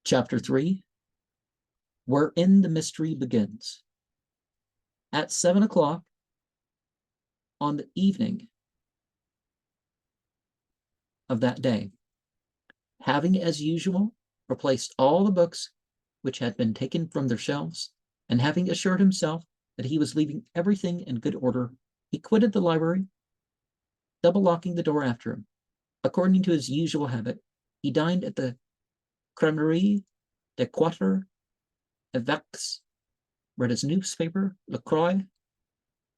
Chapter 3, Wherein the Mystery Begins. At 7 o'clock on the evening of that day, having as usual replaced all the books which had been taken from their shelves, and having assured himself that he was leaving everything in good order, he quitted the library, double locking the door after him. According to his usual habit, he dined at the Crèmerie des Quatre Évêques, read his newspaper, La Croix,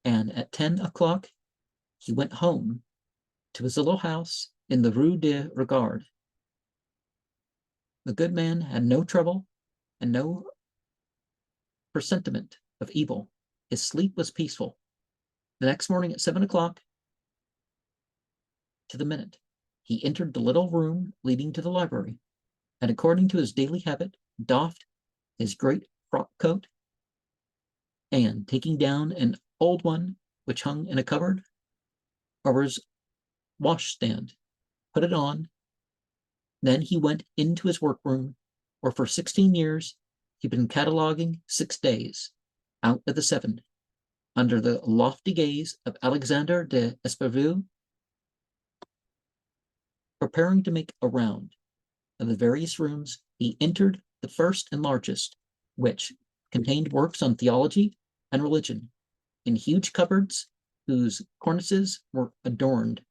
and at 10 o'clock he went home to his little house in the Rue de Regard. The good man had no trouble and no presentiment of evil. His sleep was peaceful. The next morning at 7 o'clock, to the minute, he entered the little room leading to the library, and according to his daily habit, doffed his great frock coat, and taking down an old one which hung in a cupboard over his washstand, put it on. Then he went into his workroom, where for 16 years he'd been cataloging 6 days out of the 7, under the lofty gaze of Alexander de Esparville, preparing to make a round of the various rooms. He entered the first and largest, which contained works on theology and religion, in huge cupboards whose cornices were adorned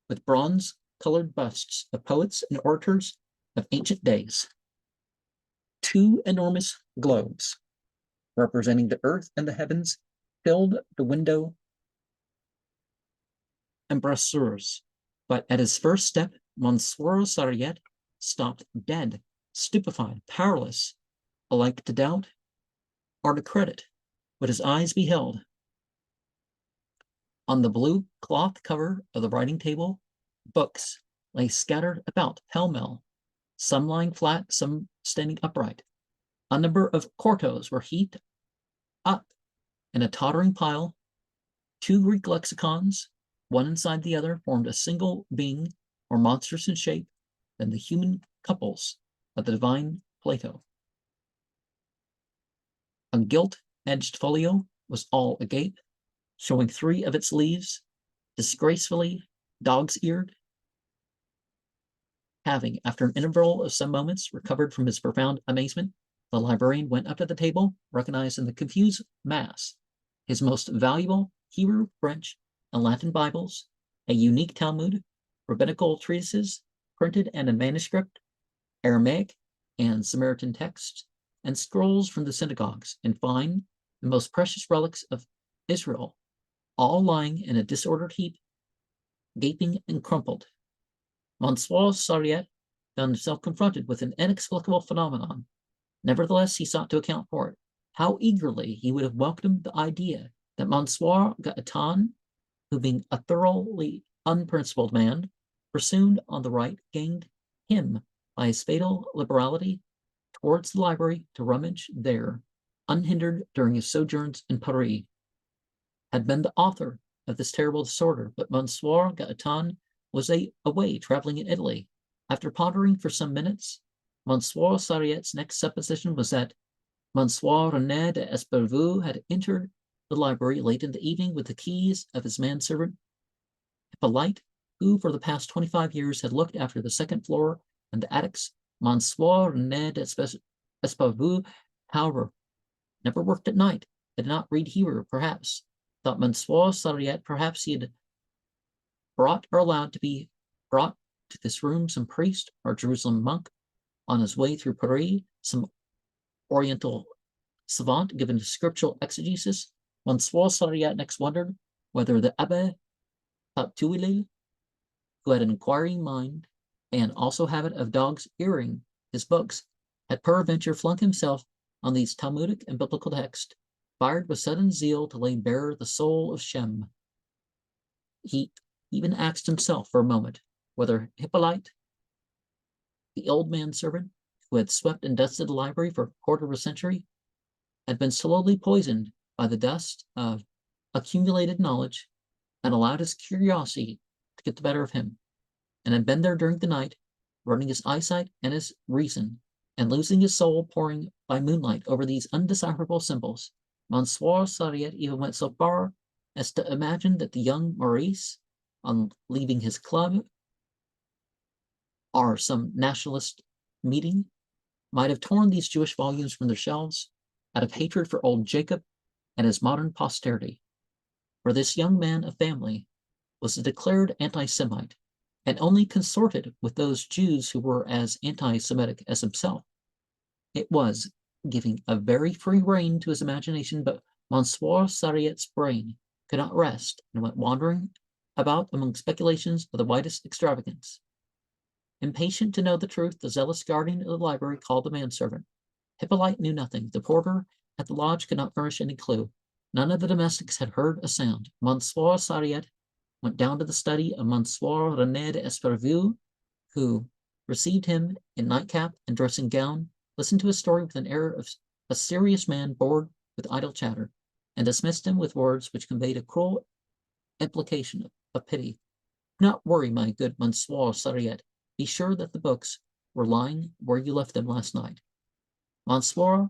with bronze-colored busts of poets and orators of ancient days. 2 enormous globes, representing the earth and the heavens, filled the window embrasures. But at his first step, Monsieur Sariette stopped dead, stupefied, powerless, alike to doubt or to credit what his eyes beheld. On the blue cloth cover of the writing table, books lay scattered about pell-mell, some lying flat, some standing upright. A number of quartos were heaped up in a tottering pile. 2 Greek lexicons, one inside the other, formed a single being, more monstrous in shape than the human couples of the divine Plato. A gilt-edged folio was all agape, showing 3 of its leaves, disgracefully dog's-eared. Having, after an interval of some moments, recovered from his profound amazement, the librarian went up to the table, recognized in the confused mass his most valuable Hebrew, French, and Latin Bibles, a unique Talmud, rabbinical treatises printed and in manuscript, Aramaic and Samaritan texts, and scrolls from the synagogues, in fine, the most precious relics of Israel, all lying in a disordered heap, gaping and crumpled. Monsieur Sariette found himself confronted with an inexplicable phenomenon. Nevertheless, he sought to account for it. How eagerly he would have welcomed the idea that Monsieur Gaetan, who being a thoroughly unprincipled man, pursued on the right, gained him by his fatal liberality towards the library to rummage there, unhindered during his sojourns in Paris, had been the author of this terrible disorder. But Monsieur Gaetan was away traveling in Italy. After pondering for some minutes, Monsieur Sariette's next supposition was that Monsieur René de Esparville had entered the library late in the evening with the keys of his manservant Hippolyte, who for the past 25 years had looked after the second floor and the attics. Monsieur René de Esparville, however, never worked at night, did not read Hebrew, perhaps, thought Monsieur Sariette, perhaps he had brought or allowed to be brought to this room some priest or Jerusalem monk on his way through Paris, some Oriental savant given to scriptural exegesis. Monsieur Sariette next wondered whether the Abbé Patouillet, who had an inquiring mind and also habit of dog's-earing his books, had peradventure flung himself on these Talmudic and biblical texts, fired with sudden zeal to lay bare the soul of Shem. He even asked himself for a moment whether Hippolyte, the old manservant who had swept and dusted the library for a quarter of a century, had been slowly poisoned by the dust of accumulated knowledge and allowed his curiosity to get the better of him, and had been there during the night, running his eyesight and his reason and losing his soul poring by moonlight over these undecipherable symbols, Monsieur Sariette even went so far as to imagine that the young Maurice, on leaving his club or some nationalist meeting, might have torn these Jewish volumes from their shelves out of hatred for old Jacob and his modern posterity. For this young man of family was a declared anti-Semite, and only consorted with those Jews who were as anti-Semitic as himself. It was giving a very free rein to his imagination, but Monsieur Sariette's brain could not rest and went wandering about among speculations of the widest extravagance. Impatient to know the truth, the zealous guardian of the library called the manservant. Hippolyte knew nothing. The porter at the lodge could not furnish any clue. None of the domestics had heard a sound. Monsieur Sariette went down to the study of Monsieur René d'Esparvieu, who received him in nightcap and dressing gown, listened to his story with an air of a serious man bored with idle chatter, and dismissed him with words which conveyed a cruel implication of pity. Do not worry, my good Monsieur Sariette. Be sure that the books were lying where you left them last night. Monsieur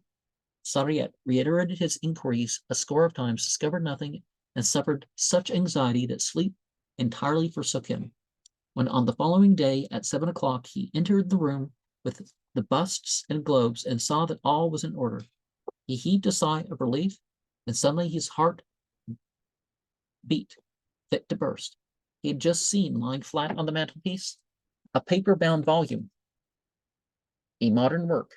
Sariette reiterated his inquiries a score of times, discovered nothing, and suffered such anxiety that sleep entirely forsook him. When on the following day at 7 o'clock he entered the room with the busts and globes and saw that all was in order, he heaved a sigh of relief, and suddenly his heart beat fit to burst. He had just seen lying flat on the mantelpiece a paper-bound volume, a modern work.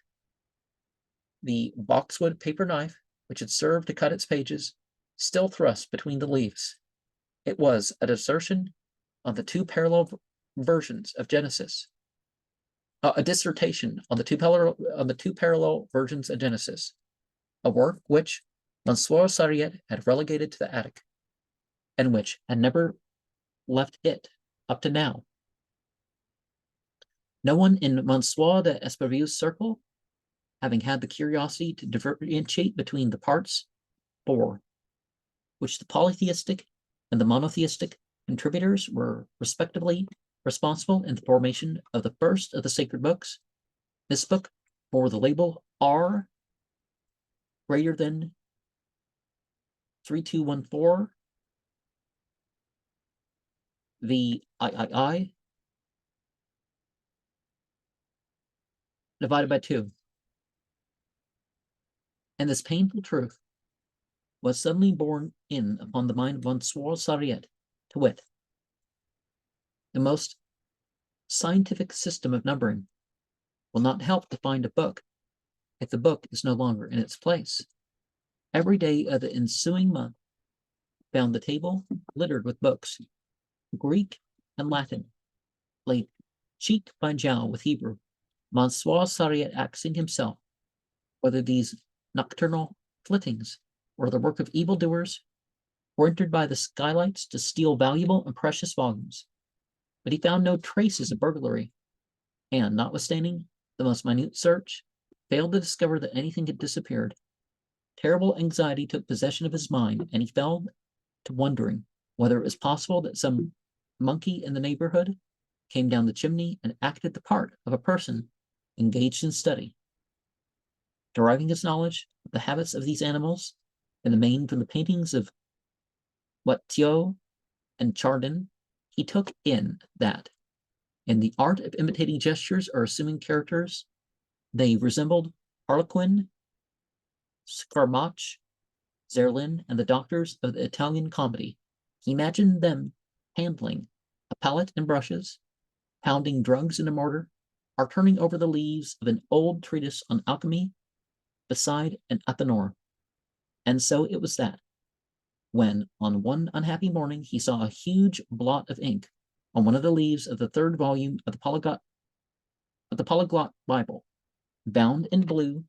The boxwood paper knife, which had served to cut its pages, still thrust between the leaves. It was a dissertation on the two parallel versions of Genesis. A dissertation on the two parallel versions of Genesis, a work which Monsieur Sariette had relegated to the attic, and which had never left it up to now. No one in Monsieur d'Esparvieu's circle, having had the curiosity to differentiate between the parts for which the polytheistic and the monotheistic contributors were respectively responsible in the formation of the first of the sacred books, this book bore the label R greater than 3214, the III divided by 2. And this painful truth was suddenly borne in upon the mind of Monsieur Sariette, to wit, the most scientific system of numbering will not help to find a book if the book is no longer in its place. Every day of the ensuing month found the table littered with books, Greek and Latin, laid cheek by jowl with Hebrew. Monsieur Sariette asking himself whether these nocturnal flittings were the work of evildoers or entered by the skylights to steal valuable and precious volumes. But he found no traces of burglary, and, notwithstanding the most minute search, failed to discover that anything had disappeared. Terrible anxiety took possession of his mind, and he fell to wondering whether it was possible that some monkey in the neighborhood came down the chimney and acted the part of a person engaged in study. Deriving his knowledge of the habits of these animals in the main from the paintings of Watteau and Chardin, he took in that, in the art of imitating gestures or assuming characters, they resembled Harlequin, Scarmach, Zerlin, and the doctors of the Italian comedy. He imagined them handling a palette and brushes, pounding drugs in a mortar, or turning over the leaves of an old treatise on alchemy beside an Athanor. And so it was that, when on one unhappy morning he saw a huge blot of ink on one of the leaves of the third volume of the Polyglot Bible, bound in blue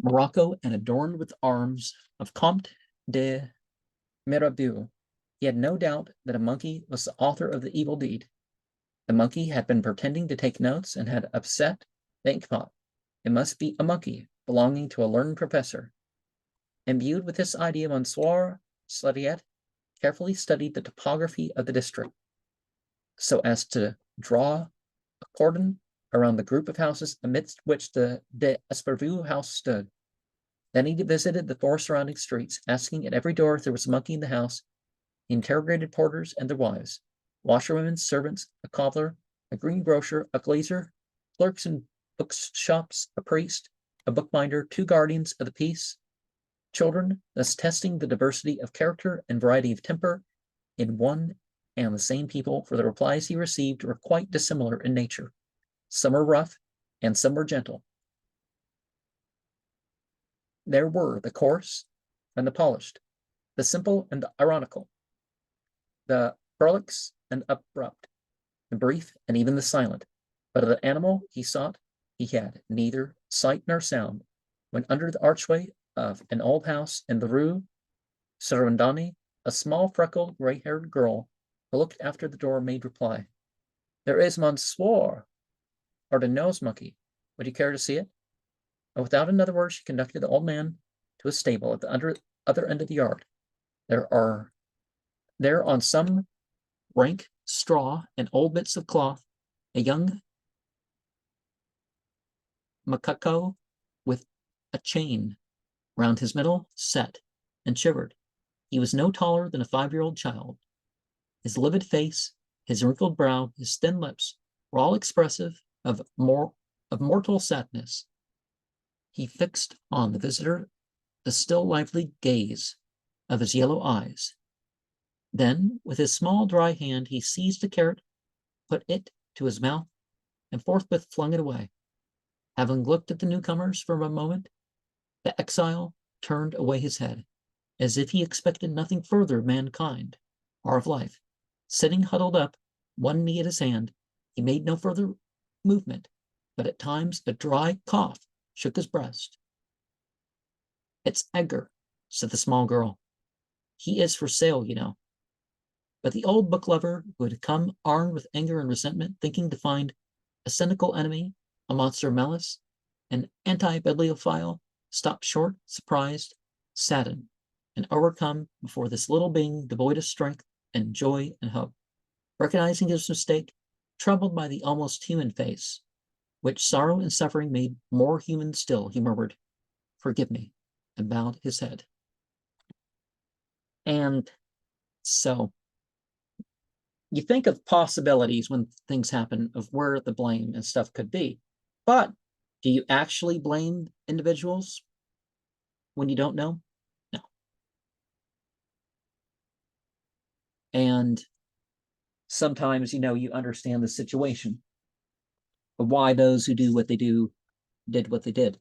morocco and adorned with arms of Comte de Mirabeau, he had no doubt that a monkey was the author of the evil deed. The monkey had been pretending to take notes and had upset the inkpot. It must be a monkey belonging to a learned professor. Imbued with this idea, Monsieur Sariette carefully studied the topography of the district, so as to draw a cordon around the group of houses amidst which the de Esparvu house stood. Then he visited the four surrounding streets, asking at every door if there was a monkey in the house. He interrogated porters and their wives, washerwomen, servants, a cobbler, a greengrocer, a glazier, clerks in bookshops, a priest, a bookbinder, 2 guardians of the peace, children, thus testing the diversity of character and variety of temper in one and the same people, for the replies he received were quite dissimilar in nature. Some were rough, and some were gentle. There were the coarse and the polished, the simple and the ironical, the prolix and abrupt, the brief and even the silent. But of the animal he sought, he had neither sight nor sound. When under the archway of an old house in the Rue Servandani, a small, freckled, gray-haired girl who looked after the door made reply. There is Monsieur, or the nose monkey. Would you care to see it? And without another word, she conducted the old man to a stable at the other end of the yard. There on some rank straw and old bits of cloth, a young macaco with a chain round his middle sat and shivered. He was no taller than a 5-year-old child. His livid face, his wrinkled brow, his thin lips were all expressive of mortal sadness. He fixed on the visitor the still lively gaze of his yellow eyes. Then, with his small dry hand, he seized a carrot, put it to his mouth, and forthwith flung it away. Having looked at the newcomers for a moment, the exile turned away his head, as if he expected nothing further of mankind or of life. Sitting huddled up, one knee at his hand, he made no further movement, but at times a dry cough shook his breast. It's Edgar, said the small girl. He is for sale, you know. But the old book lover, who had come armed with anger and resentment, thinking to find a cynical enemy, a monster of malice, an anti-bibliophile, stopped short, surprised, saddened, and overcome before this little being devoid of strength and joy and hope. Recognizing his mistake, troubled by the almost human face, which sorrow and suffering made more human still, he murmured, "Forgive me," and bowed his head. And so you think of possibilities when things happen of where the blame and stuff could be. But do you actually blame individuals when you don't know? No. And sometimes, you understand the situation of why those who do what they do did what they did.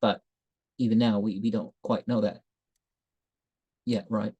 But even now, we don't quite know that yet, right?